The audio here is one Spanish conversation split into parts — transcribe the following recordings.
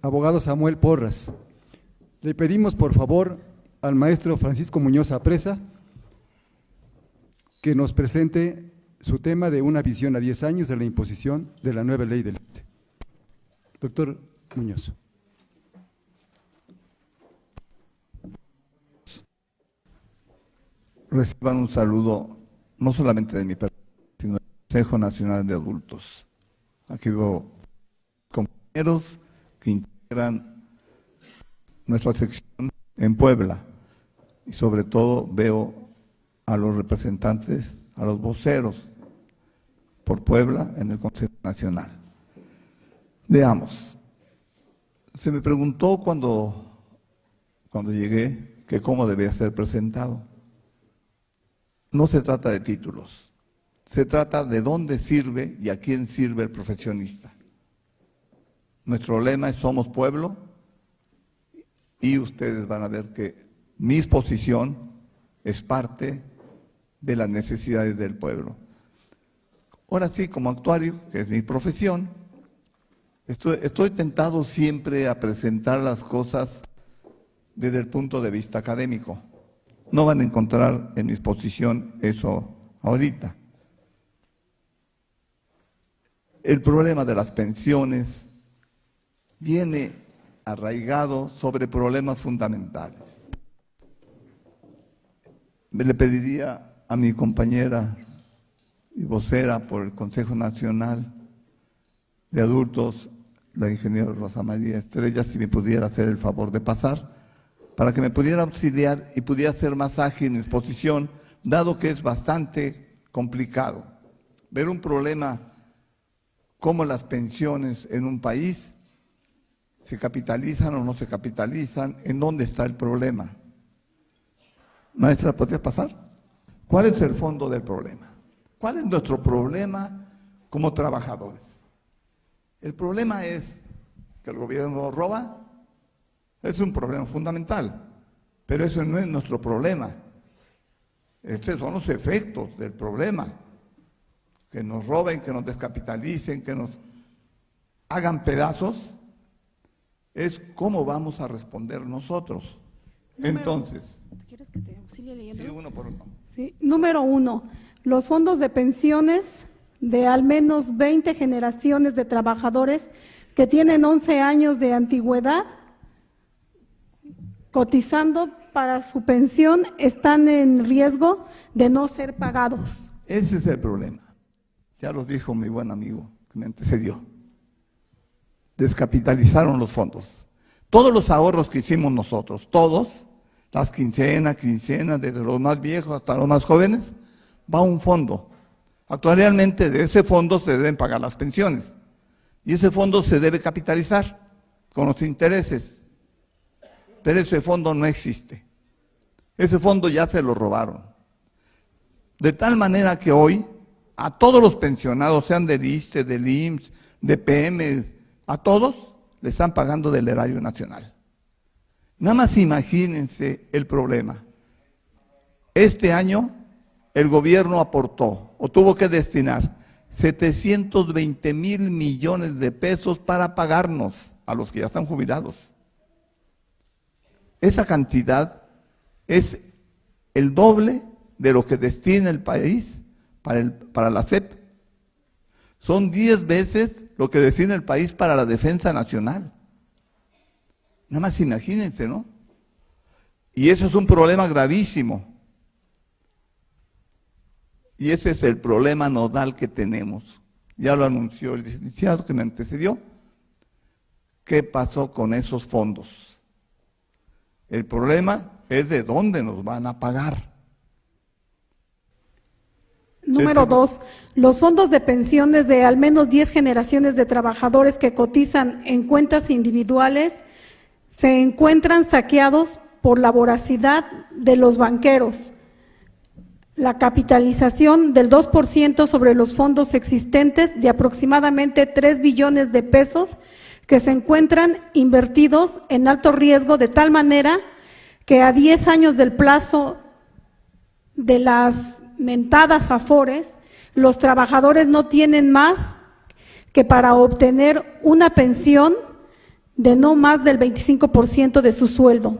abogado Samuel Porras. Le pedimos, por favor, al maestro Francisco Muñoz Apresa que nos presente su tema de una visión a 10 años de la imposición de la nueva ley del ISSSTE. Doctor Muñoz. Reciban un saludo no solamente de mi persona, sino del Consejo Nacional de Adultos. Aquí veo compañeros que integran nuestra sección en Puebla y sobre todo veo a los representantes, a los voceros por Puebla en el Consejo Nacional. Veamos, se me preguntó cuando llegué que cómo debía ser presentado. No se trata de títulos, se trata de dónde sirve y a quién sirve el profesionista. Nuestro lema es Somos Pueblo y ustedes van a ver que mi exposición es parte de las necesidades del pueblo. Ahora sí, como actuario, que es mi profesión, estoy tentado siempre a presentar las cosas desde el punto de vista académico. No van a encontrar en mi exposición eso ahorita. El problema de las pensiones viene arraigado sobre problemas fundamentales. Le pediría a mi compañera y vocera por el Consejo Nacional de Adultos, la ingeniera Rosa María Estrella, si me pudiera hacer el favor de pasar, para que me pudiera auxiliar y pudiera hacer más ágil mi exposición, dado que es bastante complicado ver un problema como las pensiones en un país, se capitalizan o no se capitalizan, ¿en dónde está el problema? Maestra, ¿podría pasar? ¿Cuál es el fondo del problema? ¿Cuál es nuestro problema como trabajadores? El problema es que el gobierno roba. Es un problema fundamental, pero eso no es nuestro problema. Estos son los efectos del problema. Que nos roben, que nos descapitalicen, que nos hagan pedazos, es cómo vamos a responder nosotros. Entonces, ¿quieres que te auxilie leyendo? Sí, uno por uno. Sí. Número 1, los fondos de pensiones de al menos 20 generaciones de trabajadores que tienen 11 años de antigüedad cotizando para su pensión están en riesgo de no ser pagados. Ese es el problema. Ya lo dijo mi buen amigo que me antecedió. Descapitalizaron los fondos. Todos los ahorros que hicimos nosotros, todos, las quincenas, desde los más viejos hasta los más jóvenes, va a un fondo. Actualmente de ese fondo se deben pagar las pensiones. Y ese fondo se debe capitalizar con los intereses. Pero ese fondo no existe. Ese fondo ya se lo robaron. De tal manera que hoy, a todos los pensionados, sean del ISSSTE, del IMSS, de PM, a todos le están pagando del erario nacional. Nada más imagínense el problema. Este año el gobierno aportó o tuvo que destinar 720,000 millones de pesos para pagarnos a los que ya están jubilados. Esa cantidad es el doble de lo que destina el país para la SEP. Son 10 veces lo que destina el país para la defensa nacional. Nada más imagínense, ¿no? Y eso es un problema gravísimo. Y ese es el problema nodal que tenemos. Ya lo anunció el licenciado que me antecedió. ¿Qué pasó con esos fondos? El problema es de dónde nos van a pagar. Número 2, los fondos de pensiones de al menos 10 generaciones de trabajadores que cotizan en cuentas individuales se encuentran saqueados por la voracidad de los banqueros. La capitalización del 2% sobre los fondos existentes de aproximadamente 3 billones de pesos que se encuentran invertidos en alto riesgo, de tal manera que a 10 años del plazo de las mentadas afores, los trabajadores no tienen más que para obtener una pensión de no más del 25% de su sueldo.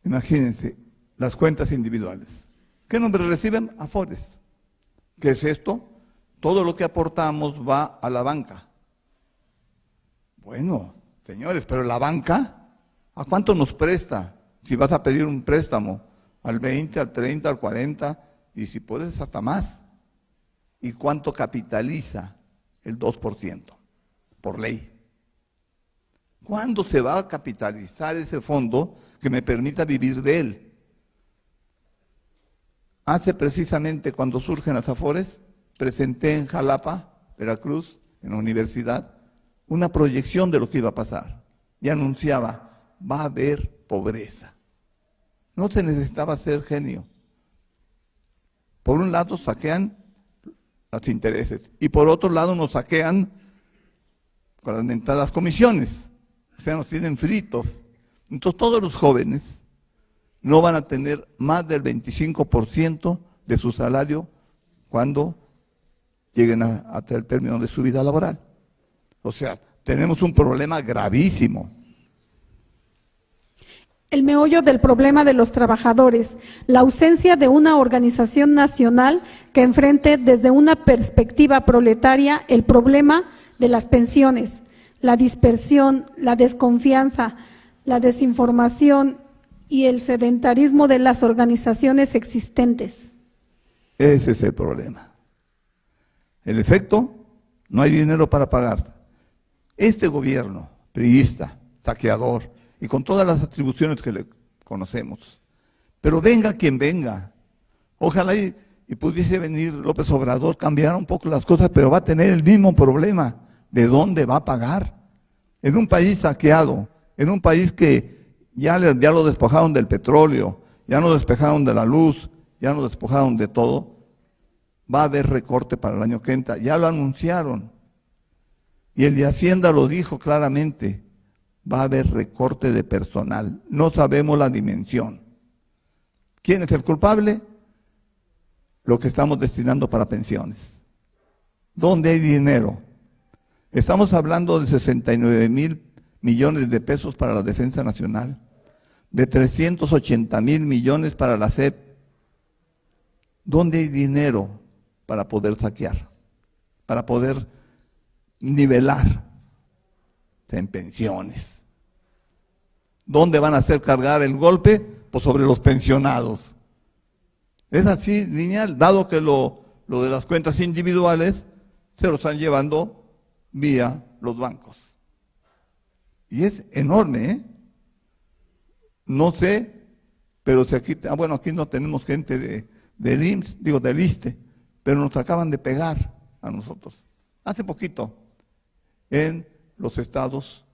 Imagínense, las cuentas individuales. ¿Qué nombre reciben? Afores. ¿Qué es esto? Todo lo que aportamos va a la banca. Bueno, señores, pero la banca, ¿a cuánto nos presta? Si vas a pedir un préstamo, al 20, al 30, al 40, y si puedes hasta más. ¿Y cuánto capitaliza? El 2%, por ley. ¿Cuándo se va a capitalizar ese fondo que me permita vivir de él? Hace precisamente cuando surgen las Afores, presenté en Jalapa, Veracruz, en la universidad, una proyección de lo que iba a pasar. Y anunciaba, va a haber pobreza. No se necesitaba ser genio. Por un lado saquean los intereses y por otro lado nos saquean con las mentadas comisiones. O sea, nos tienen fritos. Entonces todos los jóvenes no van a tener más del 25% de su salario cuando lleguen hasta el término de su vida laboral. O sea, tenemos un problema gravísimo. El meollo del problema de los trabajadores, la ausencia de una organización nacional que enfrente desde una perspectiva proletaria el problema de las pensiones, la dispersión, la desconfianza, la desinformación y el sedentarismo de las organizaciones existentes. Ese es el problema. El efecto, no hay dinero para pagar. Este gobierno priista, saqueador, y con todas las atribuciones que le conocemos. Pero venga quien venga. Ojalá y pudiese venir López Obrador, cambiar un poco las cosas, pero va a tener el mismo problema. ¿De dónde va a pagar? En un país saqueado, en un país que ya lo despojaron del petróleo, ya lo despejaron de la luz, ya lo despojaron de todo, va a haber recorte para el año que entra. Ya lo anunciaron. Y el de Hacienda lo dijo claramente. Va a haber recorte de personal. No sabemos la dimensión. ¿Quién es el culpable? Lo que estamos destinando para pensiones. ¿Dónde hay dinero? Estamos hablando de 69,000 millones de pesos para la Defensa Nacional, de 380,000 millones para la SEP. ¿Dónde hay dinero para poder saquear? Para poder nivelar en pensiones. ¿Dónde van a hacer cargar el golpe? Pues sobre los pensionados. Es así lineal, dado que lo de las cuentas individuales se lo están llevando vía los bancos. Y es enorme, ¿eh? No sé, pero si aquí, bueno, aquí no tenemos gente del IMSS, digo del ISSSTE, pero nos acaban de pegar a nosotros. Hace poquito, en los estados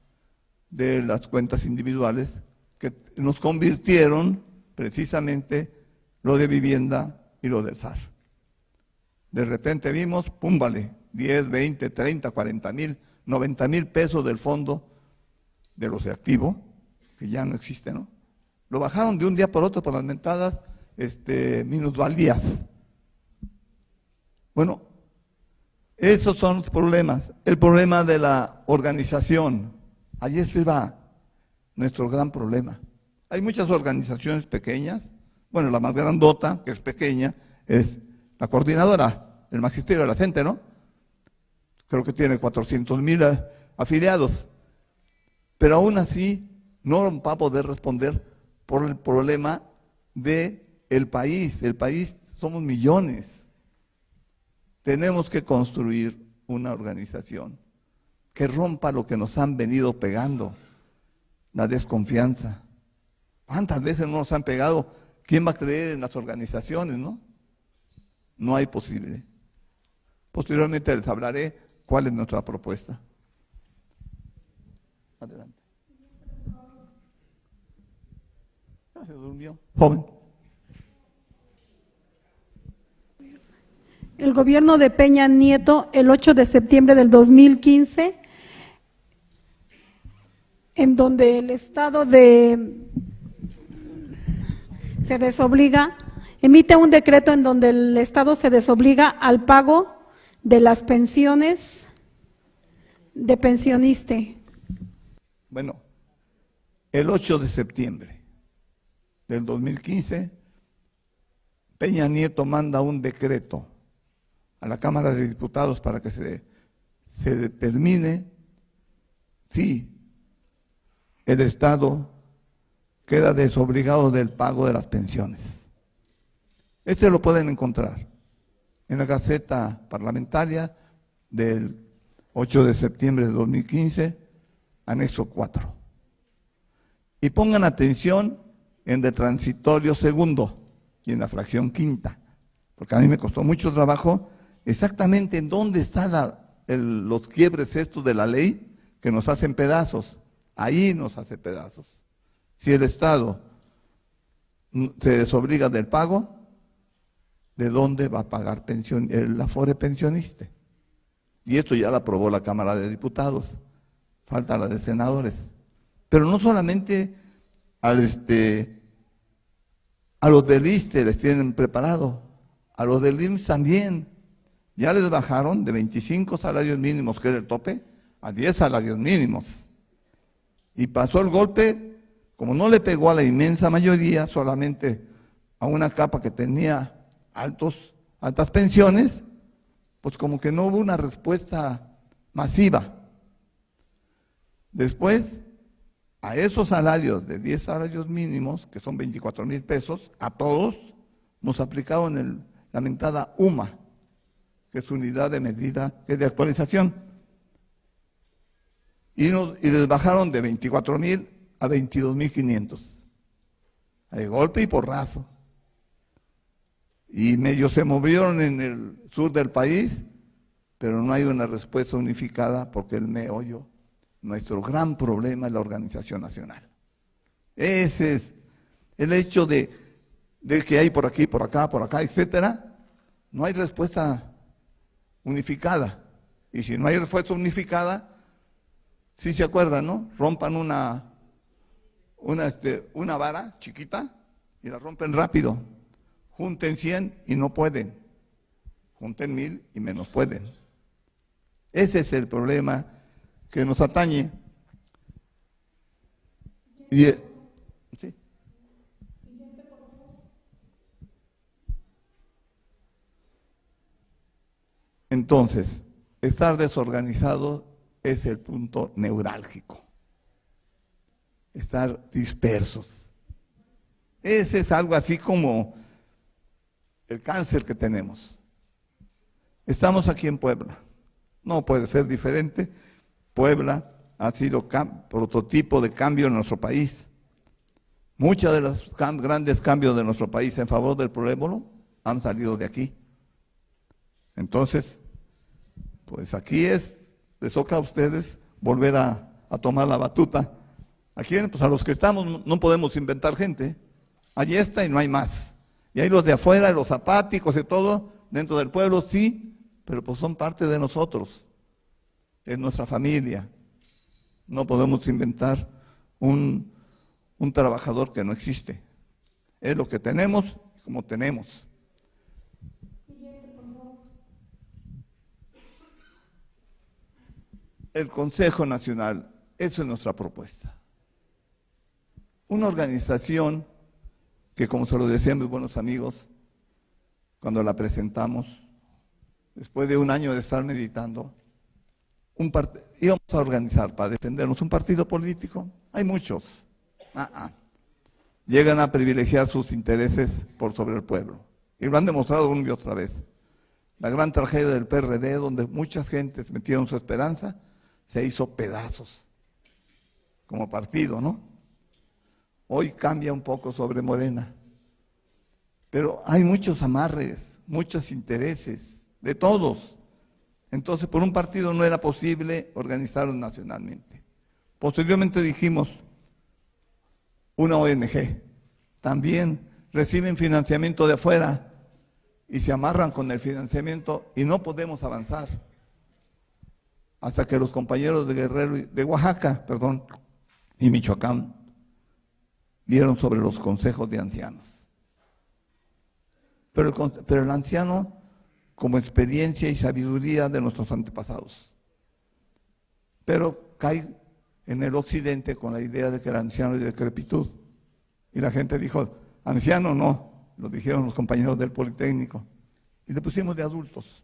de las cuentas individuales, que nos convirtieron precisamente lo de vivienda y lo del SAR. De repente vimos, pum, vale, 10, 20, 30, 40,000, 90,000 pesos del fondo de los de activo, que ya no existe, ¿no? Lo bajaron de un día por otro por las mentadas minusvalías. Bueno, esos son los problemas. El problema de la organización. Allí se va nuestro gran problema. Hay muchas organizaciones pequeñas. Bueno, la más grandota, que es pequeña, es la coordinadora, el magisterio de la gente, ¿no? Creo que tiene 400,000 afiliados. Pero aún así no va a poder responder por el problema del país. El país somos millones. Tenemos que construir una organización que rompa lo que nos han venido pegando, la desconfianza. ¿Cuántas veces no nos han pegado? ¿Quién va a creer en las organizaciones, no? No hay posible. Posteriormente les hablaré cuál es nuestra propuesta. Adelante. Se durmió. Joven. El gobierno de Peña Nieto, el 8 de septiembre del 2015, en donde el Estado se desobliga, emite un decreto en donde el Estado se desobliga al pago de las pensiones de pensioniste. Bueno, el 8 de septiembre del 2015, Peña Nieto manda un decreto a la Cámara de Diputados para que se determine si el Estado queda desobligado del pago de las pensiones. Este lo pueden encontrar en la Gaceta Parlamentaria del 8 de septiembre de 2015, anexo 4. Y pongan atención en el transitorio segundo y en la fracción quinta, porque a mí me costó mucho trabajo exactamente en dónde están los quiebres estos de la ley que nos hacen pedazos. Ahí nos hace pedazos. Si el Estado se desobliga del pago, ¿de dónde va a pagar el afore pensionista? Y esto ya lo aprobó la Cámara de Diputados, falta la de senadores. Pero no solamente a los del ISSSTE les tienen preparado, a los del IMSS también. Ya les bajaron de 25 salarios mínimos, que es el tope, a 10 salarios mínimos. Y pasó el golpe, como no le pegó a la inmensa mayoría, solamente a una capa que tenía altas pensiones, pues como que no hubo una respuesta masiva. Después, a esos salarios de 10 salarios mínimos, que son 24,000 pesos, a todos nos aplicaron la lamentada UMA, que es unidad de medida, que es de actualización. Y les bajaron de 24,000 a 22,500. De golpe y porrazo. Y medio se movieron en el sur del país, pero no hay una respuesta unificada porque el meollo, nuestro gran problema es la organización nacional. Ese es el hecho de que hay por aquí, por acá, etcétera. No hay respuesta unificada. Y si no hay respuesta unificada, sí se acuerdan, ¿no? Rompan una vara chiquita y la rompen rápido. Junten 100 y no pueden. Junten 1000 y menos pueden. Ese es el problema que nos atañe. ¿Sí? Entonces, estar desorganizado es el punto neurálgico. Estar dispersos. Ese es algo así como el cáncer que tenemos. Estamos aquí en Puebla. No puede ser diferente. Puebla ha sido prototipo de cambio en nuestro país. Muchos de los grandes cambios de nuestro país en favor del pueblo han salido de aquí. Entonces, pues aquí les toca a ustedes volver a tomar la batuta. Aquí, pues a los que estamos no podemos inventar gente. Allí está y no hay más. Y hay los de afuera, los apáticos y todo, dentro del pueblo sí, pero pues son parte de nosotros, es nuestra familia. No podemos inventar un trabajador que no existe. Es lo que tenemos, como tenemos. El Consejo Nacional, eso es nuestra propuesta. Una organización que, como se lo decían mis buenos amigos, cuando la presentamos, después de un año de estar meditando, íbamos a organizar para defendernos un partido político. Hay muchos. Llegan a privilegiar sus intereses por sobre el pueblo. Y lo han demostrado una y otra vez. La gran tragedia del PRD, donde muchas gentes metieron su esperanza, se hizo pedazos como partido, ¿no? Hoy cambia un poco sobre Morena. Pero hay muchos amarres, muchos intereses, de todos. Entonces, por un partido no era posible organizarlo nacionalmente. Posteriormente dijimos, una ONG, también reciben financiamiento de afuera y se amarran con el financiamiento y no podemos avanzar. Hasta que los compañeros de Guerrero, de Oaxaca, y Michoacán, vieron sobre los consejos de ancianos. Pero el anciano, como experiencia y sabiduría de nuestros antepasados. Pero cae en el occidente con la idea de que era anciano y decrepitud. Y la gente dijo, anciano no, lo dijeron los compañeros del Politécnico. Y le pusimos de adultos,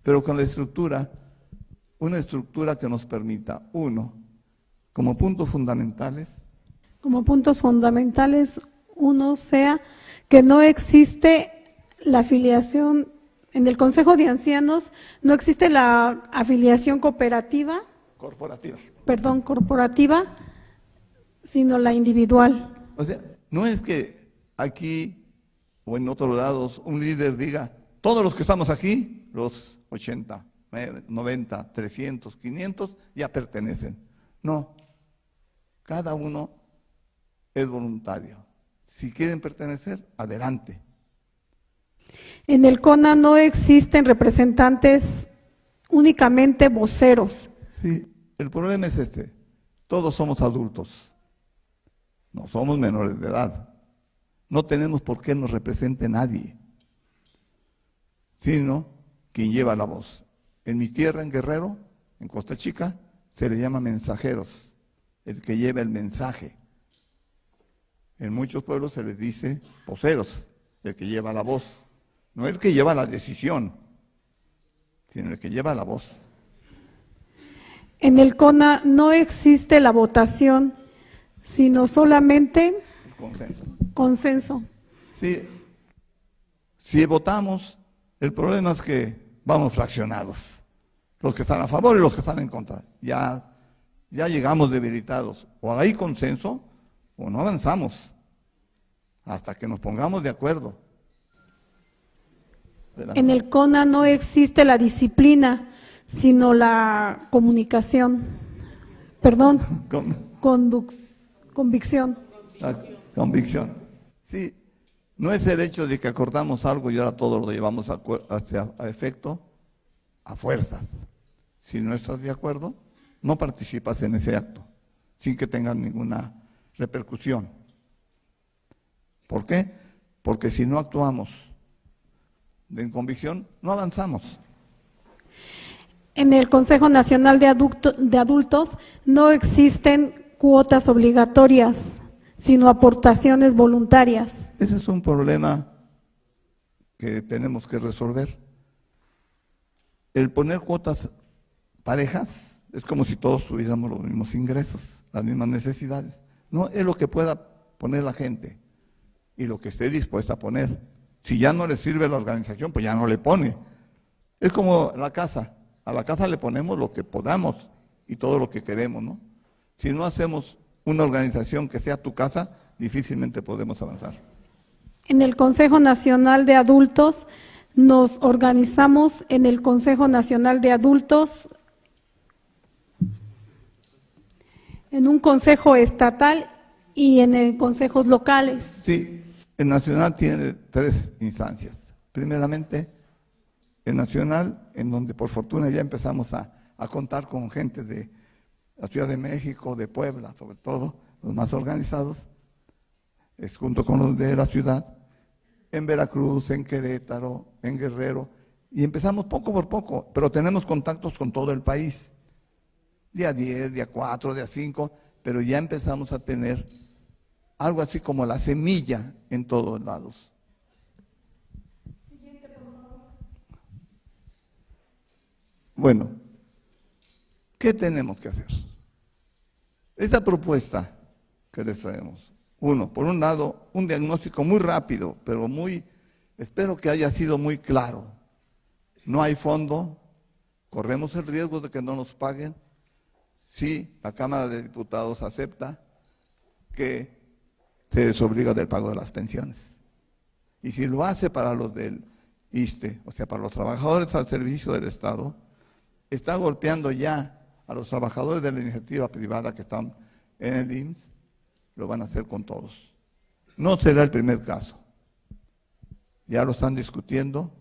pero con la estructura, una estructura que nos permita, uno, como puntos fundamentales. Como puntos fundamentales, uno sea que no existe la afiliación, en el Consejo de Ancianos no existe la afiliación corporativa, sino la individual. O sea, no es que aquí o en otros lados un líder diga, todos los que estamos aquí, los 80, 90, 300, 500, ya pertenecen. No, cada uno es voluntario. Si quieren pertenecer, adelante. En el CONA no existen representantes, únicamente voceros. Sí, el problema es este, todos somos adultos, no somos menores de edad, no tenemos por qué nos represente nadie, sino quien lleva la voz. En mi tierra, en Guerrero, en Costa Chica, se le llama mensajeros, el que lleva el mensaje. En muchos pueblos se les dice voceros, el que lleva la voz, no el que lleva la decisión, sino el que lleva la voz. En el CONA no existe la votación, sino solamente consenso. Sí, si votamos, el problema es que vamos fraccionados, los que están a favor y los que están en contra. Ya llegamos debilitados, o hay consenso o no avanzamos, hasta que nos pongamos de acuerdo. En el CONA no existe la disciplina, sino la comunicación. Perdón, convicción. La convicción. Sí, no es el hecho de que acordamos algo y ahora todo lo llevamos a efecto a fuerzas. Si no estás de acuerdo, no participas en ese acto, sin que tenga ninguna repercusión. ¿Por qué? Porque si no actuamos en convicción, no avanzamos. En el Consejo Nacional de Adultos no existen cuotas obligatorias, sino aportaciones voluntarias. Ese es un problema que tenemos que resolver. El poner cuotas parejas es como si todos tuviéramos los mismos ingresos, las mismas necesidades. No es lo que pueda poner la gente y lo que esté dispuesta a poner. Si ya no le sirve la organización, pues ya no le pone. Es como la casa. A la casa le ponemos lo que podamos y todo lo que queremos, ¿no? Si no hacemos una organización que sea tu casa, difícilmente podemos avanzar. En el Consejo Nacional de Adultos nos organizamos en el Consejo Nacional de Adultos en un consejo estatal y en consejos locales. Sí, el nacional tiene 3 instancias. Primeramente, el nacional, en donde por fortuna ya empezamos a contar con gente de la Ciudad de México, de Puebla, sobre todo, los más organizados, junto con los de la ciudad, en Veracruz, en Querétaro, en Guerrero, y empezamos poco por poco, pero tenemos contactos con todo el país. Día 10, día 4, día 5, pero ya empezamos a tener algo así como la semilla en todos lados. Siguiente, por favor. Bueno, ¿qué tenemos que hacer? Esta propuesta que les traemos, por un lado, un diagnóstico muy rápido, pero espero que haya sido muy claro. No hay fondo, corremos el riesgo de que no nos paguen. Sí, la Cámara de Diputados acepta que se desobliga del pago de las pensiones. Y si lo hace para los del ISSSTE, o sea, para los trabajadores al servicio del Estado, está golpeando ya a los trabajadores de la iniciativa privada que están en el IMSS, lo van a hacer con todos. No será el primer caso. Ya lo están discutiendo.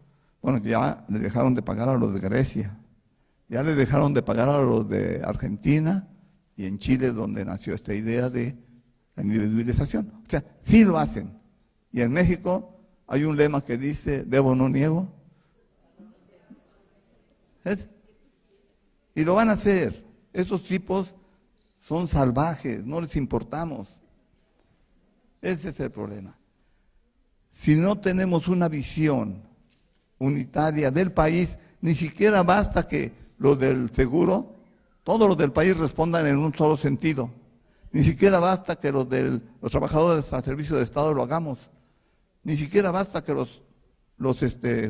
Bueno, ya le dejaron de pagar a los de Grecia, ya le dejaron de pagar a los de Argentina y en Chile, donde nació esta idea de la individualización. O sea, sí lo hacen. Y en México hay un lema que dice, debo, no niego. ¿Es? Y lo van a hacer. Esos tipos son salvajes, no les importamos. Ese es el problema. Si no tenemos una visión unitaria del país, ni siquiera basta que los del seguro, todos los del país respondan en un solo sentido. Ni siquiera basta que los trabajadores al servicio de Estado lo hagamos. Ni siquiera basta que los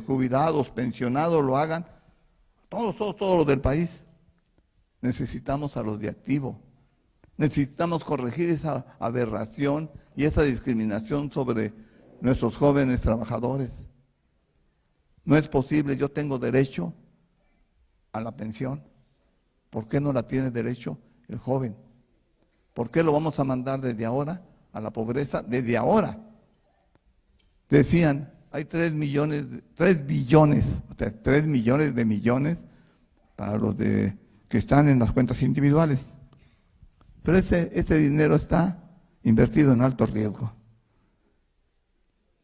jubilados, pensionados lo hagan. Todos los del país. Necesitamos a los de activo. Necesitamos corregir esa aberración y esa discriminación sobre nuestros jóvenes trabajadores. No es posible, yo tengo derecho a la pensión. ¿Por qué no la tiene derecho el joven? ¿Por qué lo vamos a mandar desde ahora a la pobreza? Desde ahora. Decían, hay 3 billones de millones para los que están en las cuentas individuales. Pero ese dinero está invertido en alto riesgo.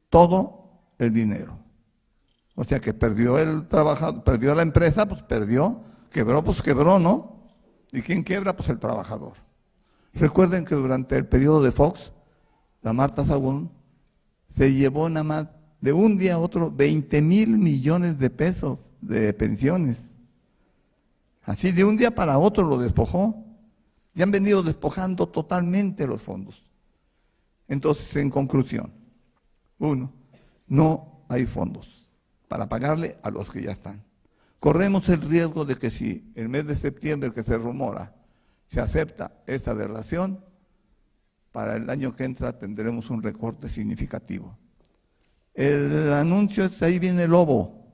Todo el dinero. O sea que perdió el trabajador, perdió la empresa, pues perdió, quebró, ¿no? ¿Y quién quiebra? Pues el trabajador. Recuerden que durante el periodo de Fox, la Marta Sagún se llevó nada más de un día a otro 20,000 millones de pesos de pensiones. Así de un día para otro lo despojó. Y han venido despojando totalmente los fondos. Entonces, en conclusión, 1, no hay fondos para pagarle a los que ya están. Corremos el riesgo de que si el mes de septiembre que se rumora se acepta esta aberración, para el año que entra tendremos un recorte significativo. El anuncio es, ahí viene el lobo.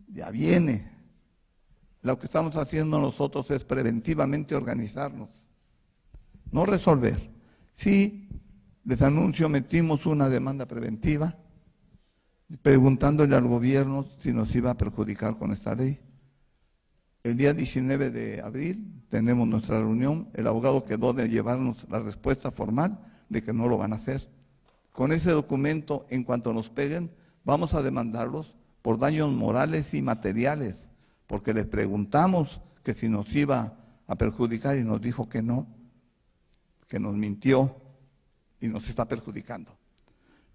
Ya viene. Lo que estamos haciendo nosotros es preventivamente organizarnos, no resolver. Sí, les anuncio, metimos una demanda preventiva, preguntándole al gobierno si nos iba a perjudicar con esta ley. El día 19 de abril tenemos nuestra reunión, el abogado quedó de llevarnos la respuesta formal de que no lo van a hacer. Con ese documento, en cuanto nos peguen, vamos a demandarlos por daños morales y materiales, porque les preguntamos que si nos iba a perjudicar y nos dijo que no, que nos mintió y nos está perjudicando.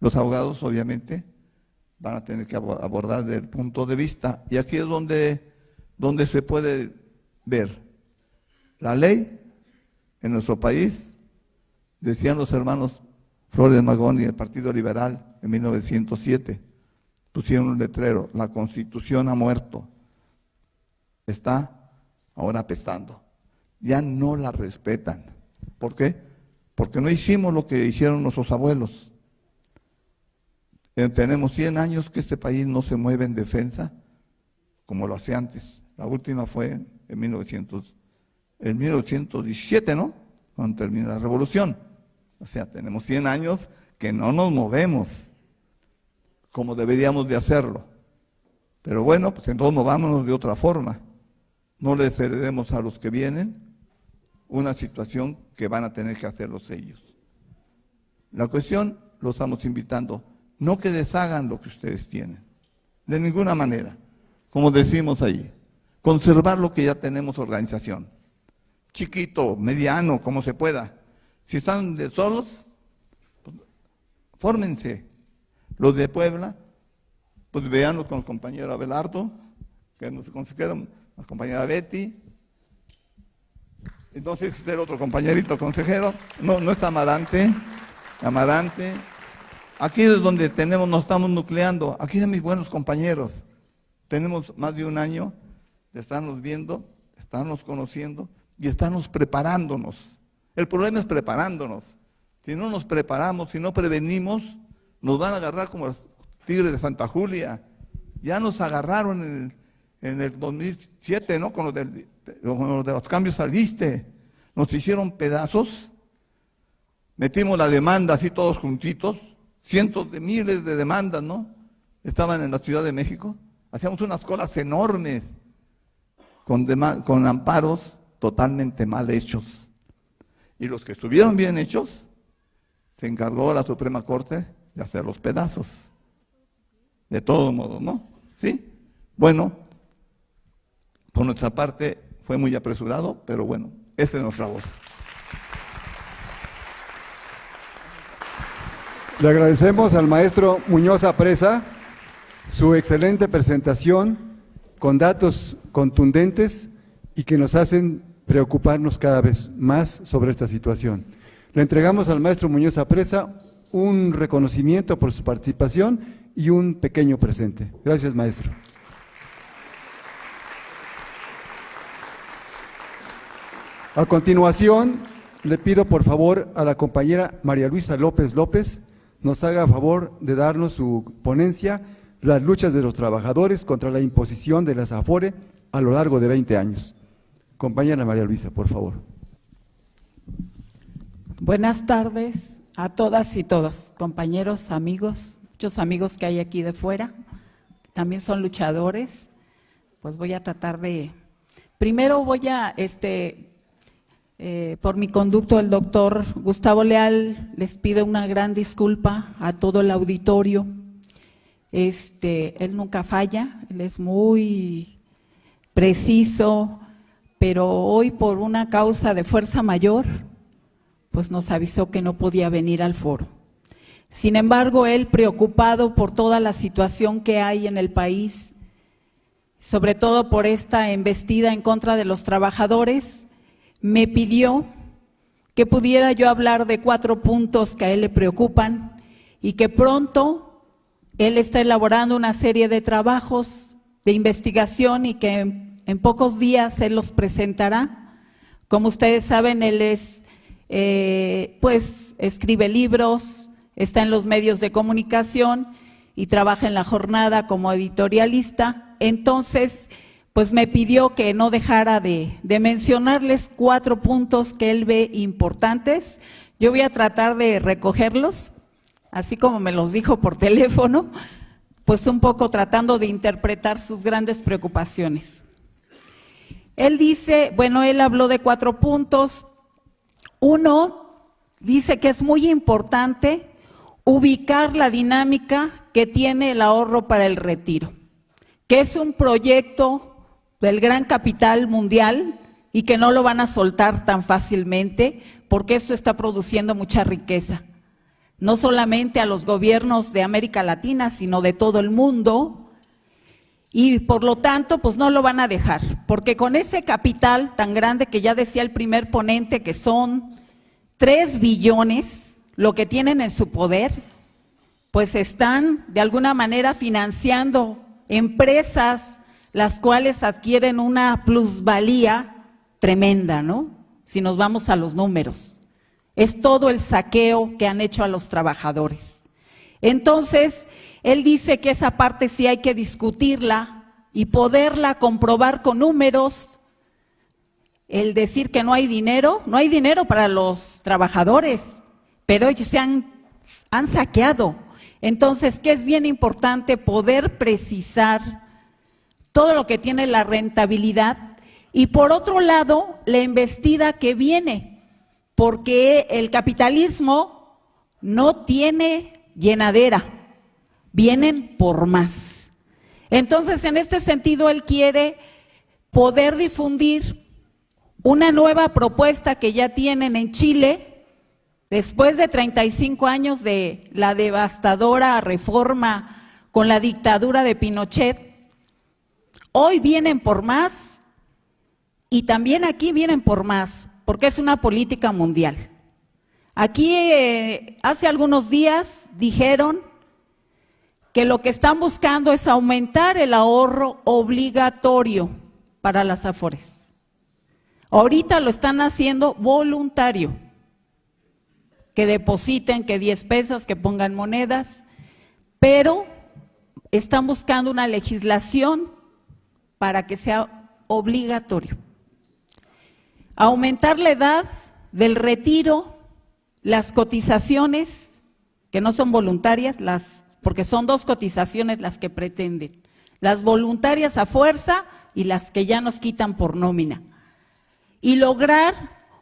Los abogados, obviamente, van a tener que abordar desde el punto de vista, y aquí es donde se puede ver la ley en nuestro país. Decían los hermanos Flores Magón y el Partido Liberal en 1907, pusieron un letrero, la Constitución ha muerto. Está ahora apestando. Ya no la respetan. ¿Por qué? Porque no hicimos lo que hicieron nuestros abuelos. Tenemos 100 años que este país no se mueve en defensa como lo hacía antes. La última fue en 1917, ¿no? Cuando terminó la revolución. O sea, tenemos 100 años que no nos movemos como deberíamos de hacerlo. Pero bueno, pues entonces movámonos de otra forma. No les heredemos a los que vienen una situación que van a tener que hacerlos ellos. La cuestión, lo estamos invitando, no que deshagan lo que ustedes tienen, de ninguna manera, como decimos ahí, conservar lo que ya tenemos organización, chiquito, mediano, como se pueda. Si están solos, pues, fórmense. Los de Puebla, pues veanlos con el compañero Abelardo, que nos consiguieron, la compañera Betty, entonces el otro compañerito consejero, no está Amarante. Aquí es donde nos estamos nucleando, aquí son mis buenos compañeros, tenemos más de un año de estarnos viendo, estarnos conociendo y estarnos preparándonos. El problema es preparándonos. Si no nos preparamos, si no prevenimos, nos van a agarrar como los tigres de Santa Julia. Ya nos agarraron en el 2007, ¿no? Con lo de los cambios al ISSSTE. Nos hicieron pedazos, metimos la demanda así todos juntitos, cientos de miles de demandas, ¿no? Estaban en la Ciudad de México. Hacíamos unas colas enormes con amparos totalmente mal hechos. Y los que estuvieron bien hechos, se encargó la Suprema Corte de hacer los pedazos. De todos modos, ¿no? ¿Sí? Bueno, por nuestra parte fue muy apresurado, pero bueno, Esa es nuestra voz. Le agradecemos al maestro Muñoz Apresa su excelente presentación con datos contundentes y que nos hacen preocuparnos cada vez más sobre esta situación. Le entregamos al maestro Muñoz Apresa un reconocimiento por su participación y un pequeño presente. Gracias, maestro. A continuación, le pido por favor a la compañera María Luisa López López nos haga favor de darnos su ponencia, las luchas de los trabajadores contra la imposición de las AFORE a lo largo de 20 años. Compañera María Luisa, por favor. Buenas tardes a todas y todos, compañeros, amigos, muchos amigos que hay aquí de fuera, también son luchadores. Pues voy a tratar de… Primero voy a… por mi conducto, el doctor Gustavo Leal les pide una gran disculpa a todo el auditorio. Él nunca falla, él es muy preciso, pero hoy por una causa de fuerza mayor, pues nos avisó que no podía venir al foro. Sin embargo, él preocupado por toda la situación que hay en el país, sobre todo por esta embestida en contra de los trabajadores, me pidió que pudiera yo hablar de 4 puntos que a él le preocupan y que pronto él está elaborando una serie de trabajos de investigación y que en pocos días él los presentará. Como ustedes saben, él es, pues escribe libros, está en los medios de comunicación y trabaja en La Jornada como editorialista. Entonces, pues me pidió que no dejara de mencionarles 4 puntos que él ve importantes. Yo voy a tratar de recogerlos, así como me los dijo por teléfono, pues un poco tratando de interpretar sus grandes preocupaciones. Él dice, bueno, él habló de 4 puntos. 1, dice que es muy importante ubicar la dinámica que tiene el ahorro para el retiro, que es un proyecto del gran capital mundial y que no lo van a soltar tan fácilmente porque esto está produciendo mucha riqueza, no solamente a los gobiernos de América Latina, sino de todo el mundo, y por lo tanto pues no lo van a dejar, porque con ese capital tan grande que ya decía el primer ponente, que son 3 billones, lo que tienen en su poder, pues están de alguna manera financiando empresas las cuales adquieren una plusvalía tremenda, ¿no? Si nos vamos a los números. Es todo el saqueo que han hecho a los trabajadores. Entonces, él dice que esa parte sí hay que discutirla y poderla comprobar con números. El decir que no hay dinero para los trabajadores, pero ellos se han saqueado. Entonces, que es bien importante poder precisar todo lo que tiene la rentabilidad y por otro lado la embestida que viene, porque el capitalismo no tiene llenadera, vienen por más. Entonces, en este sentido, él quiere poder difundir una nueva propuesta que ya tienen en Chile, después de 35 años de la devastadora reforma con la dictadura de Pinochet. Hoy vienen por más y también aquí vienen por más, porque es una política mundial. Aquí hace algunos días dijeron que lo que están buscando es aumentar el ahorro obligatorio para las AFORES. Ahorita lo están haciendo voluntario, que depositen, que 10 pesos, que pongan monedas, pero están buscando una legislación para que sea obligatorio. Aumentar la edad del retiro, las cotizaciones, que no son voluntarias, porque son 2 cotizaciones las que pretenden, las voluntarias a fuerza y las que ya nos quitan por nómina. Y lograr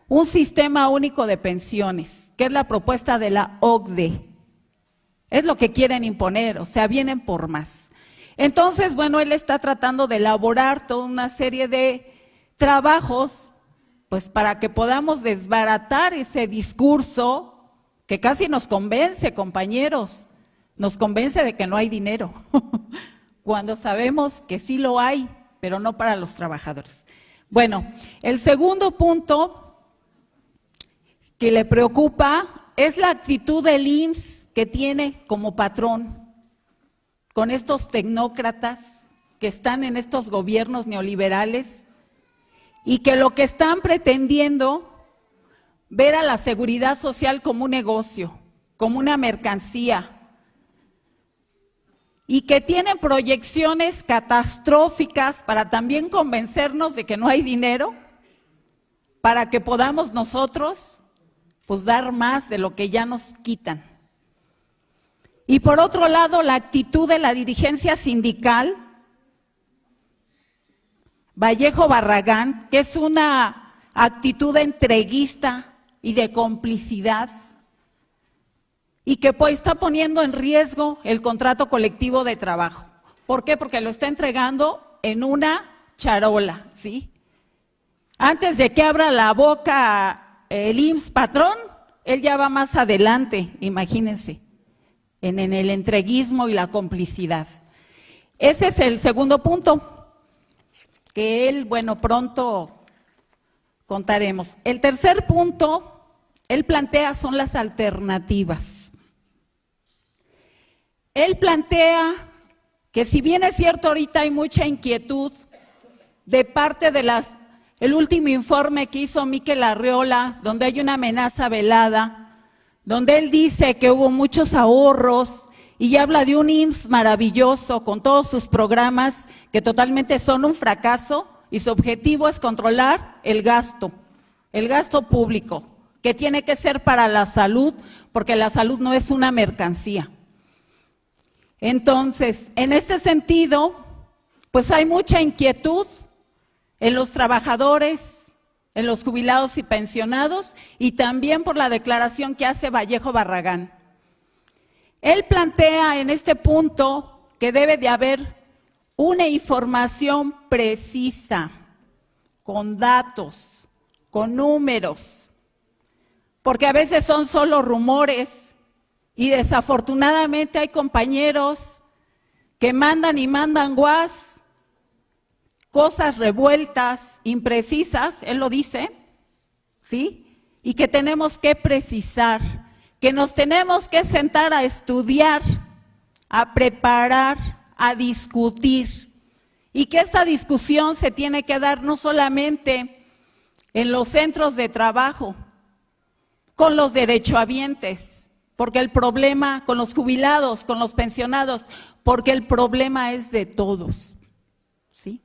un sistema único de pensiones, que es la propuesta de la OCDE. Es lo que quieren imponer, o sea, vienen por más. Entonces, bueno, él está tratando de elaborar toda una serie de trabajos pues para que podamos desbaratar ese discurso que casi nos convence, compañeros, nos convence de que no hay dinero, cuando sabemos que sí lo hay, pero no para los trabajadores. Bueno, el segundo punto que le preocupa es la actitud del IMSS que tiene como patrón con estos tecnócratas que están en estos gobiernos neoliberales y que lo que están pretendiendo ver a la seguridad social como un negocio, como una mercancía, y que tienen proyecciones catastróficas para también convencernos de que no hay dinero, para que podamos nosotros pues dar más de lo que ya nos quitan. Y por otro lado, la actitud de la dirigencia sindical, Vallejo Barragán, que es una actitud entreguista y de complicidad, y que pues está poniendo en riesgo el contrato colectivo de trabajo. ¿Por qué? Porque lo está entregando en una charola, ¿sí? Antes de que abra la boca el IMSS patrón, él ya va más adelante, imagínense, en el entreguismo y la complicidad. Ese es el segundo punto, que él, bueno, pronto contaremos. El tercer punto, él plantea, son las alternativas. Él plantea que si bien es cierto ahorita hay mucha inquietud de parte de el último informe que hizo Miquel Arriola, donde hay una amenaza velada, donde él dice que hubo muchos ahorros y habla de un IMSS maravilloso con todos sus programas que totalmente son un fracaso y su objetivo es controlar el gasto público, que tiene que ser para la salud, porque la salud no es una mercancía. Entonces, en este sentido, pues hay mucha inquietud en los trabajadores, en los jubilados y pensionados, y también por la declaración que hace Vallejo Barragán. Él plantea en este punto que debe de haber una información precisa, con datos, con números, porque a veces son solo rumores, y desafortunadamente hay compañeros que mandan y mandan cosas revueltas, imprecisas, él lo dice, ¿sí? Y que tenemos que precisar, que nos tenemos que sentar a estudiar, a preparar, a discutir, y que esta discusión se tiene que dar no solamente en los centros de trabajo, con los derechohabientes, porque el problema, con los jubilados, con los pensionados, porque el problema es de todos, ¿sí?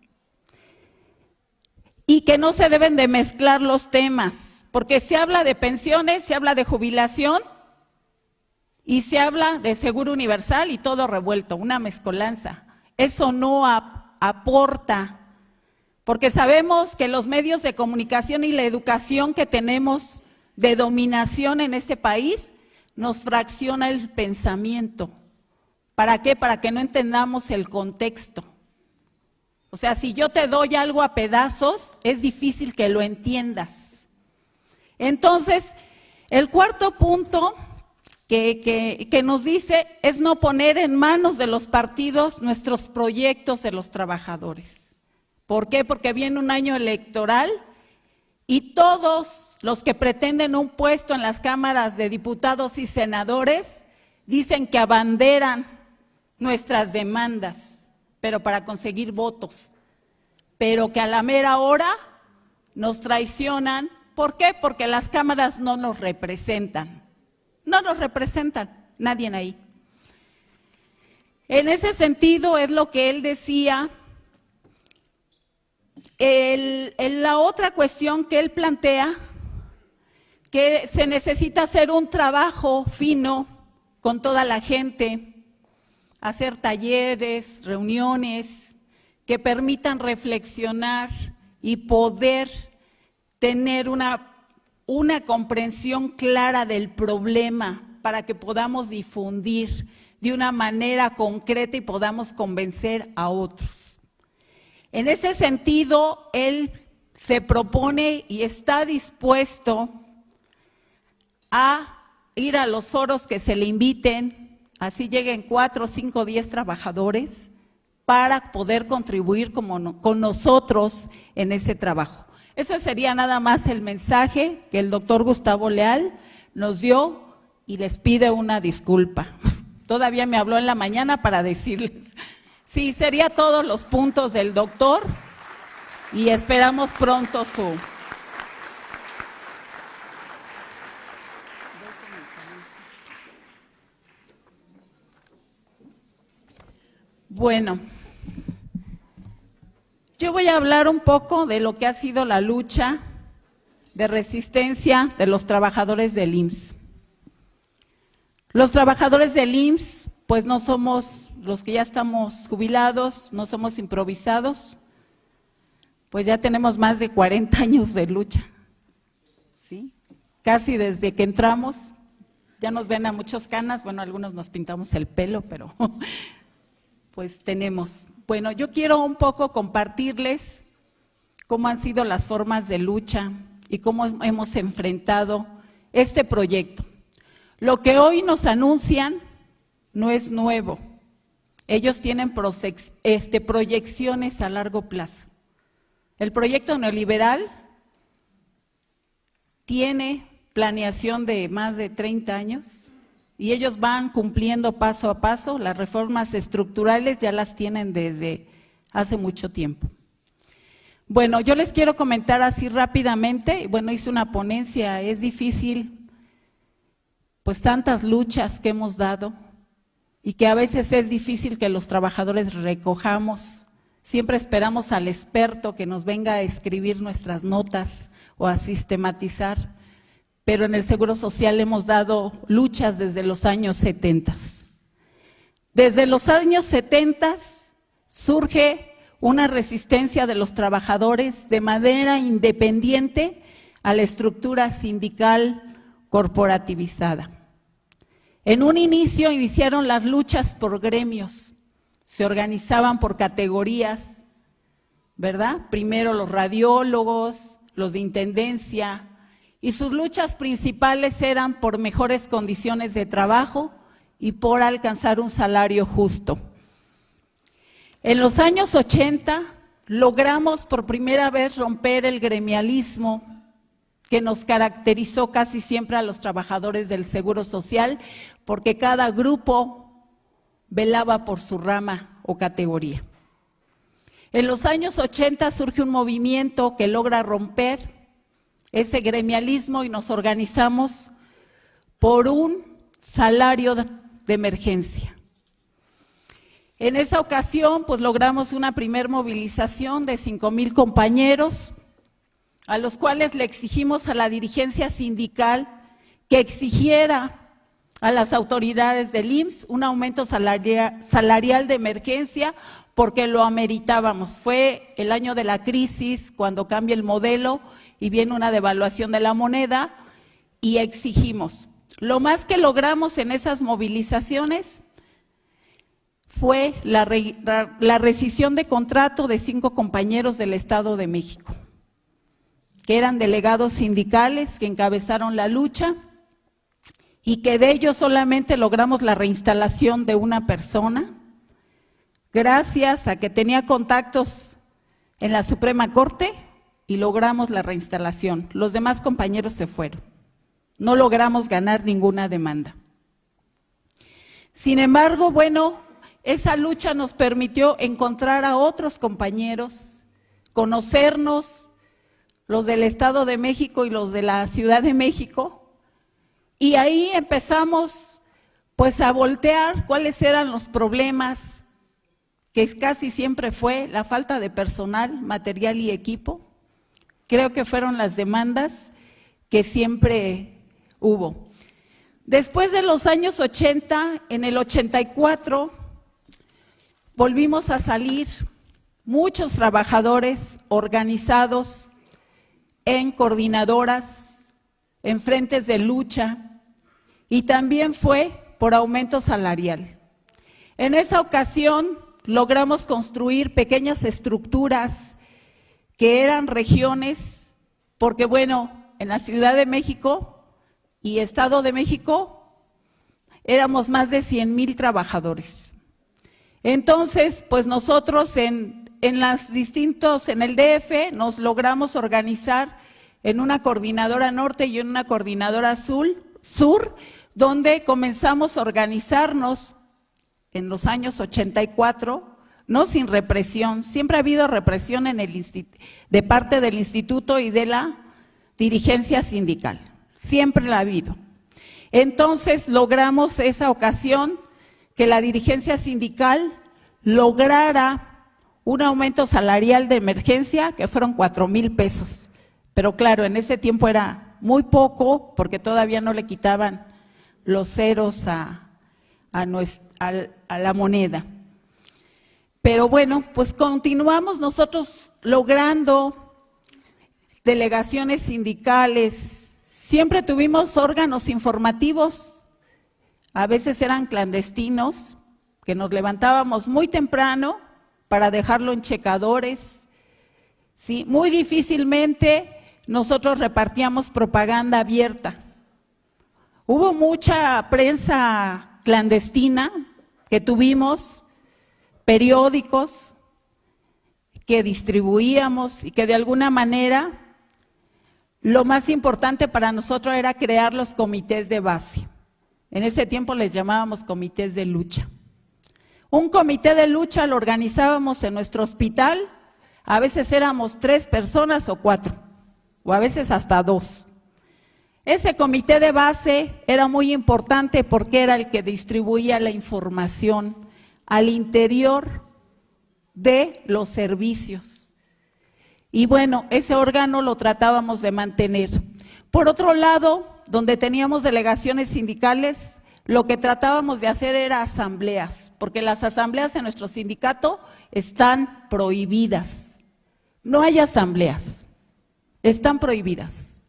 Y que no se deben de mezclar los temas, porque se habla de pensiones, se habla de jubilación y se habla de seguro universal y todo revuelto, una mezcolanza. Eso no aporta, porque sabemos que los medios de comunicación y la educación que tenemos de dominación en este país nos fracciona el pensamiento. ¿Para qué? Para que no entendamos el contexto. O sea, si yo te doy algo a pedazos, es difícil que lo entiendas. Entonces, el cuarto punto que nos dice es no poner en manos de los partidos nuestros proyectos de los trabajadores. ¿Por qué? Porque viene un año electoral y todos los que pretenden un puesto en las cámaras de diputados y senadores dicen que abanderan nuestras demandas, pero para conseguir votos, pero que a la mera hora nos traicionan. ¿Por qué? Porque las cámaras no nos representan, nadie ahí. En ese sentido es lo que él decía. La otra cuestión que él plantea, que se necesita hacer un trabajo fino con toda la gente, hacer talleres, reuniones que permitan reflexionar y poder tener una comprensión clara del problema para que podamos difundir de una manera concreta y podamos convencer a otros. En ese sentido, él se propone y está dispuesto a ir a los foros que se le inviten, así lleguen 4, 5, 10 trabajadores, para poder contribuir con nosotros en ese trabajo. Eso sería nada más el mensaje que el doctor Gustavo Leal nos dio y les pide una disculpa. Todavía me habló en la mañana para decirles. Sí, sería todos los puntos del doctor y esperamos pronto su... Bueno, yo voy a hablar un poco de lo que ha sido la lucha de resistencia de los trabajadores del IMSS. Los trabajadores del IMSS, pues no somos los que ya estamos jubilados, no somos improvisados, pues ya tenemos más de 40 años de lucha, ¿sí? Casi desde que entramos, ya nos ven a muchos canas, bueno, algunos nos pintamos el pelo, pero pues tenemos. Bueno, yo quiero un poco compartirles cómo han sido las formas de lucha y cómo hemos enfrentado este proyecto. Lo que hoy nos anuncian no es nuevo. Ellos tienen proyecciones a largo plazo. El proyecto neoliberal tiene planeación de más de 30 años y ellos van cumpliendo paso a paso. Las reformas estructurales ya las tienen desde hace mucho tiempo. Bueno, yo les quiero comentar así rápidamente. Bueno, hice una ponencia, es difícil, pues tantas luchas que hemos dado y que a veces es difícil que los trabajadores recojamos. Siempre esperamos al experto que nos venga a escribir nuestras notas o a sistematizar, pero en el Seguro Social hemos dado luchas desde los años 70. Desde los años 70 surge una resistencia de los trabajadores de manera independiente a la estructura sindical corporativizada. En un inicio iniciaron las luchas por gremios, se organizaban por categorías, ¿verdad? Primero los radiólogos, los de intendencia, y sus luchas principales eran por mejores condiciones de trabajo y por alcanzar un salario justo. En los años 80 logramos por primera vez romper el gremialismo que nos caracterizó casi siempre a los trabajadores del Seguro Social, porque cada grupo velaba por su rama o categoría. En los años 80 surge un movimiento que logra romper ese gremialismo y nos organizamos por un salario de emergencia. En esa ocasión, pues logramos una primer movilización de 5,000 compañeros, a los cuales le exigimos a la dirigencia sindical que exigiera a las autoridades del IMSS un aumento salarial de emergencia porque lo ameritábamos. Fue el año de la crisis cuando cambia el modelo y viene una devaluación de la moneda y exigimos. Lo más que logramos en esas movilizaciones fue la rescisión de contrato de 5 compañeros del Estado de México, que eran delegados sindicales que encabezaron la lucha y que de ellos solamente logramos la reinstalación de una persona, gracias a que tenía contactos en la Suprema Corte y logramos la reinstalación. Los demás compañeros se fueron. No logramos ganar ninguna demanda. Sin embargo, bueno, esa lucha nos permitió encontrar a otros compañeros, conocernos, los del Estado de México y los de la Ciudad de México, y ahí empezamos pues a voltear cuáles eran los problemas, que casi siempre fue la falta de personal, material y equipo. Creo que fueron las demandas que siempre hubo. Después de los años 80, en el 84, volvimos a salir muchos trabajadores organizados en coordinadoras, en frentes de lucha, y también fue por aumento salarial. En esa ocasión logramos construir pequeñas estructuras que eran regiones, porque bueno, en la Ciudad de México y Estado de México éramos más de 100,000 trabajadores. Entonces, pues nosotros en el DF nos logramos organizar en una coordinadora norte y en una coordinadora sur, donde comenzamos a organizarnos en los años 84, no sin represión. Siempre ha habido represión de parte del instituto y de la dirigencia sindical, siempre la ha habido. Entonces logramos esa ocasión que la dirigencia sindical lograra un aumento salarial de emergencia que fueron 4,000 pesos. Pero claro, en ese tiempo era muy poco porque todavía no le quitaban los ceros a la moneda. Pero bueno, pues continuamos nosotros logrando delegaciones sindicales. Siempre tuvimos órganos informativos, a veces eran clandestinos, que nos levantábamos muy temprano para dejarlo en checadores. Sí, muy difícilmente nosotros repartíamos propaganda abierta. Hubo mucha prensa clandestina que tuvimos, periódicos que distribuíamos y que de alguna manera lo más importante para nosotros era crear los comités de base. En ese tiempo les llamábamos comités de lucha. Un comité de lucha lo organizábamos en nuestro hospital, a veces éramos 3 personas o 4, o a veces hasta 2. Ese comité de base era muy importante porque era el que distribuía la información al interior de los servicios. Y bueno, ese órgano lo tratábamos de mantener. Por otro lado, donde teníamos delegaciones sindicales, lo que tratábamos de hacer era asambleas, porque las asambleas en nuestro sindicato están prohibidas. No hay asambleas, están prohibidas.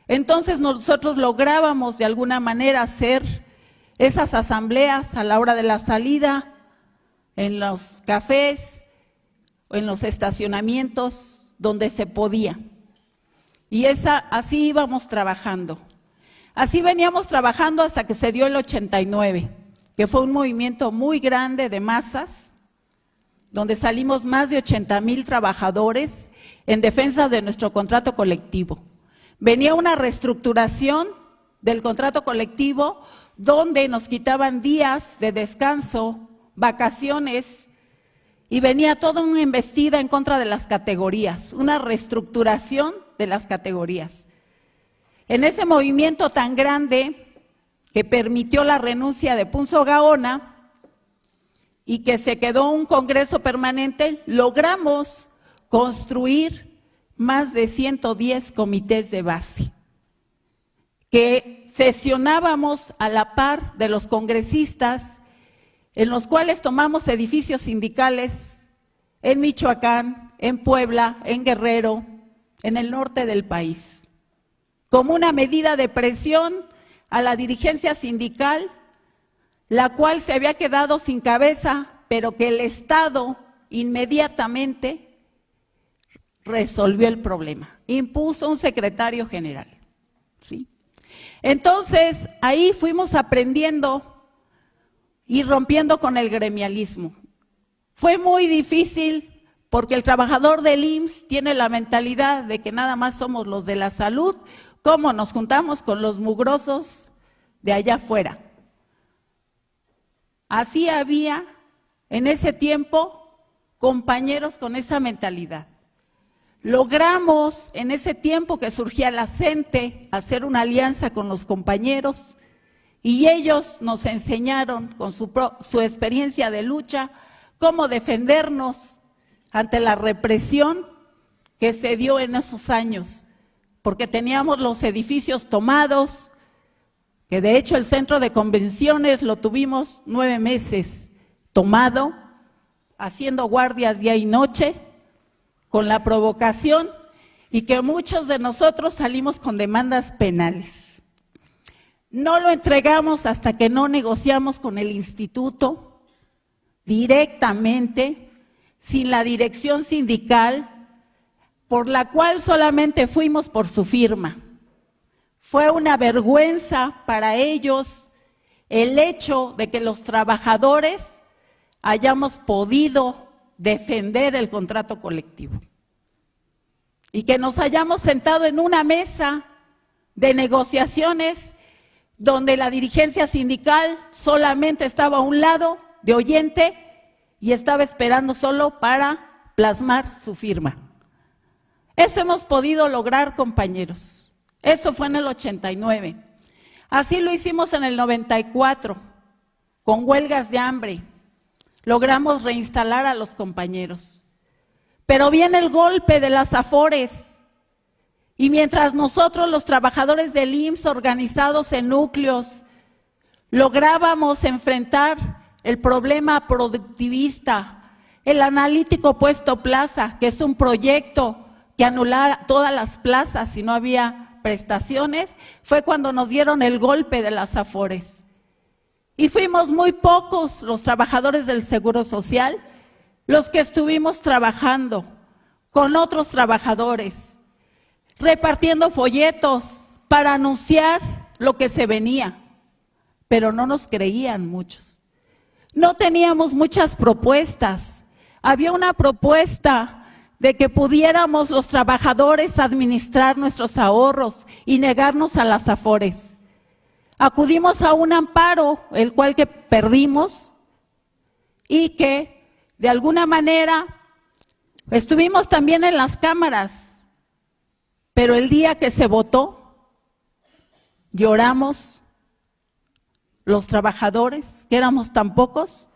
Entonces nosotros lográbamos de alguna manera hacer esas asambleas a la hora de la salida, en los cafés, en los estacionamientos, donde se podía. Y así íbamos trabajando. Así veníamos trabajando hasta que se dio el 89, que fue un movimiento muy grande de masas, donde salimos más de 80,000 trabajadores en defensa de nuestro contrato colectivo. Venía una reestructuración del contrato colectivo donde nos quitaban días de descanso, vacaciones, y venía toda una embestida en contra de las categorías, una reestructuración de las categorías. En ese movimiento tan grande que permitió la renuncia de Punzo Gaona y que se quedó un congreso permanente, logramos construir más de 110 comités de base, que sesionábamos a la par de los congresistas, en los cuales tomamos edificios sindicales en Michoacán, en Puebla, en Guerrero, en el norte del país, como una medida de presión a la dirigencia sindical, la cual se había quedado sin cabeza, pero que el Estado inmediatamente resolvió el problema, impuso un secretario general, ¿sí? Entonces, ahí fuimos aprendiendo y rompiendo con el gremialismo. Fue muy difícil porque el trabajador del IMSS tiene la mentalidad de que nada más somos los de la salud, ¿cómo nos juntamos con los mugrosos de allá afuera? Así había en ese tiempo compañeros con esa mentalidad. Logramos en ese tiempo que surgía la CENTE hacer una alianza con los compañeros y ellos nos enseñaron con su experiencia de lucha cómo defendernos ante la represión que se dio en esos años, porque teníamos los edificios tomados, que de hecho el centro de convenciones lo tuvimos 9 meses tomado, haciendo guardias día y noche, con la provocación, y que muchos de nosotros salimos con demandas penales. No lo entregamos hasta que no negociamos con el instituto directamente, sin la dirección sindical, por la cual solamente fuimos por su firma. Fue una vergüenza para ellos el hecho de que los trabajadores hayamos podido defender el contrato colectivo y que nos hayamos sentado en una mesa de negociaciones donde la dirigencia sindical solamente estaba a un lado de oyente y estaba esperando solo para plasmar su firma. Eso hemos podido lograr, compañeros. Eso fue en el 89. Así lo hicimos en el 94, con huelgas de hambre. Logramos reinstalar a los compañeros. Pero viene el golpe de las Afores. Y mientras nosotros, los trabajadores del IMSS, organizados en núcleos, lográbamos enfrentar el problema productivista, el analítico puesto plaza, que es un proyecto que anulara todas las plazas si no había prestaciones, fue cuando nos dieron el golpe de las Afores. Y fuimos muy pocos los trabajadores del Seguro Social los que estuvimos trabajando con otros trabajadores, repartiendo folletos para anunciar lo que se venía, pero no nos creían muchos. No teníamos muchas propuestas. Había una propuesta de que pudiéramos los trabajadores administrar nuestros ahorros y negarnos a las Afores. Acudimos a un amparo, el cual que perdimos, y que de alguna manera estuvimos también en las cámaras, pero el día que se votó, lloramos los trabajadores, que éramos tan pocos,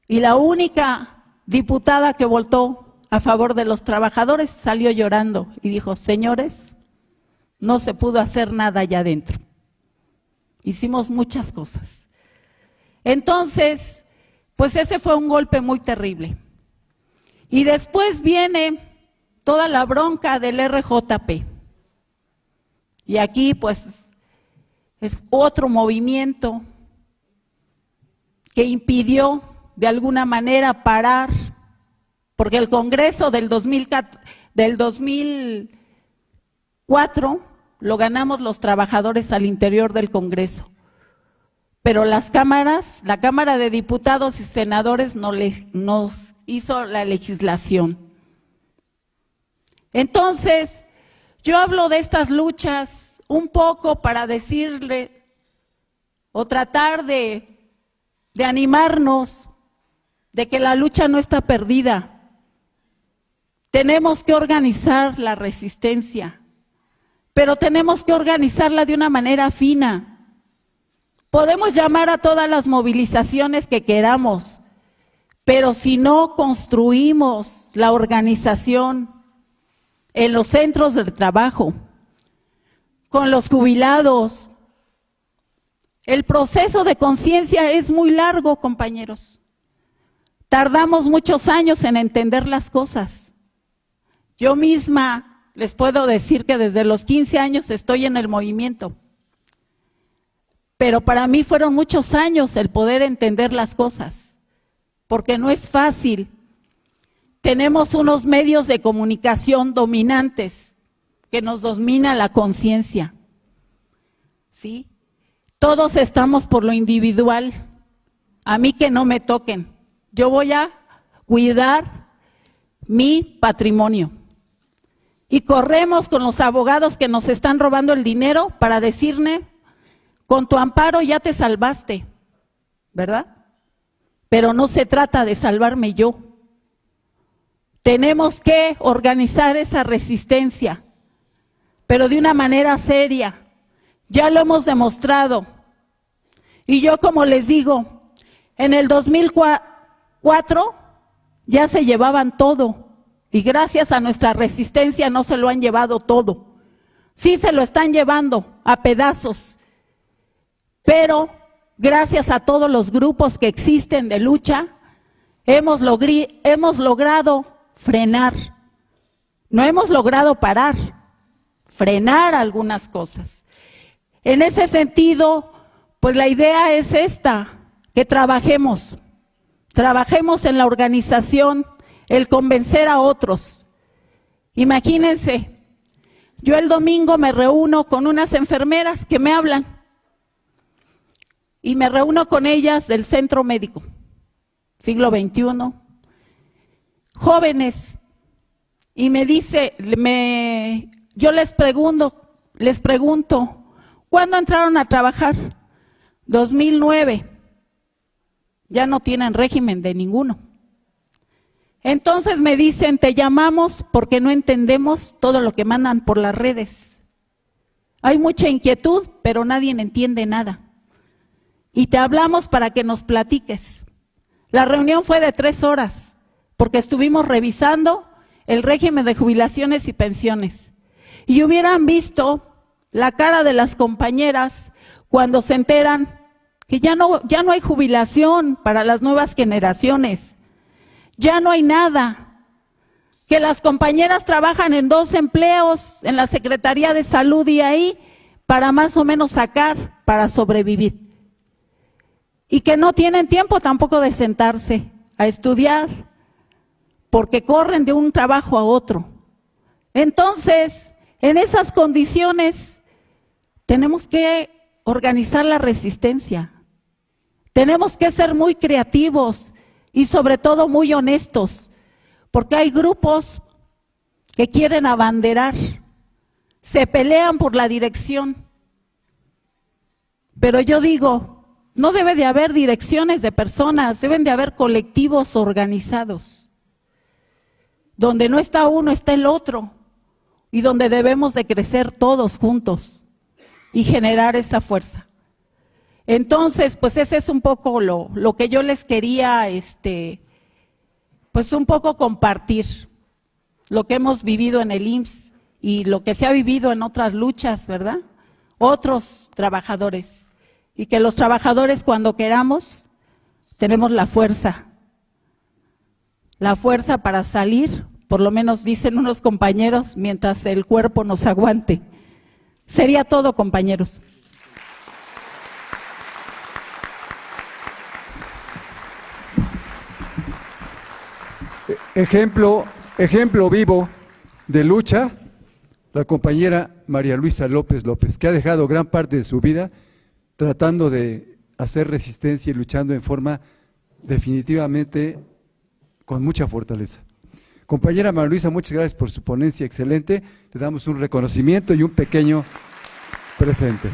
y la única diputada que votó a favor de los trabajadores salió llorando y dijo: señores, no se pudo hacer nada allá adentro. Hicimos muchas cosas. Entonces, pues ese fue un golpe muy terrible. Y después viene toda la bronca del RJP. Y aquí pues es otro movimiento que impidió de alguna manera parar, porque el Congreso del 2004 lo ganamos los trabajadores al interior del Congreso. Pero las cámaras, la Cámara de Diputados y Senadores nos hizo la legislación. Entonces, yo hablo de estas luchas un poco para decirle o tratar de animarnos de que la lucha no está perdida. Tenemos que organizar la resistencia, pero tenemos que organizarla de una manera fina. Podemos llamar a todas las movilizaciones que queramos, pero si no construimos la organización en los centros de trabajo, con los jubilados, el proceso de conciencia es muy largo, compañeros. Tardamos muchos años en entender las cosas. Yo misma les puedo decir que desde los 15 años estoy en el movimiento. Pero para mí fueron muchos años el poder entender las cosas, porque no es fácil. Tenemos unos medios de comunicación dominantes que nos domina la conciencia, ¿sí? Todos estamos por lo individual. A mí que no me toquen. Yo voy a cuidar mi patrimonio. Y corremos con los abogados que nos están robando el dinero para decirle: con tu amparo ya te salvaste, ¿verdad? Pero no se trata de salvarme yo. Tenemos que organizar esa resistencia, pero de una manera seria. Ya lo hemos demostrado. Y yo, como les digo, en el 2004 ya se llevaban todo. Y gracias a nuestra resistencia no se lo han llevado todo. Sí se lo están llevando a pedazos. Pero gracias a todos los grupos que existen de lucha, hemos logrado frenar. No hemos logrado parar, frenar algunas cosas. En ese sentido, pues la idea es esta, que trabajemos en la organización, el convencer a otros. Imagínense, yo el domingo me reúno con unas enfermeras que me hablan y me reúno con ellas del centro médico, siglo XXI, jóvenes, y me dice, yo les pregunto, ¿cuándo entraron a trabajar? 2009, ya no tienen régimen de ninguno. Entonces me dicen, te llamamos porque no entendemos todo lo que mandan por las redes. Hay mucha inquietud, pero nadie entiende nada. Y te hablamos para que nos platiques. La reunión fue de 3 horas, porque estuvimos revisando el régimen de jubilaciones y pensiones. Y hubieran visto la cara de las compañeras cuando se enteran que ya no hay jubilación para las nuevas generaciones. Ya no hay nada, que las compañeras trabajan en 2 empleos en la Secretaría de Salud y ahí para más o menos sacar, para sobrevivir. Y que no tienen tiempo tampoco de sentarse a estudiar, porque corren de un trabajo a otro. Entonces, en esas condiciones, tenemos que organizar la resistencia. Tenemos que ser muy creativos y sobre todo muy honestos, porque hay grupos que quieren abanderar, se pelean por la dirección. Pero yo digo, no debe de haber direcciones de personas, deben de haber colectivos organizados, donde no está uno, está el otro, y donde debemos de crecer todos juntos y generar esa fuerza. Entonces, pues ese es un poco lo que yo les quería, pues un poco compartir, lo que hemos vivido en el IMSS y lo que se ha vivido en otras luchas, ¿verdad? Otros trabajadores. Y que los trabajadores cuando queramos, tenemos la fuerza para salir, por lo menos dicen unos compañeros, mientras el cuerpo nos aguante. Sería todo, compañeros. Ejemplo vivo de lucha, la compañera María Luisa López López, que ha dejado gran parte de su vida tratando de hacer resistencia y luchando en forma definitivamente con mucha fortaleza. Compañera María Luisa, muchas gracias por su ponencia excelente. Le damos un reconocimiento y un pequeño presente.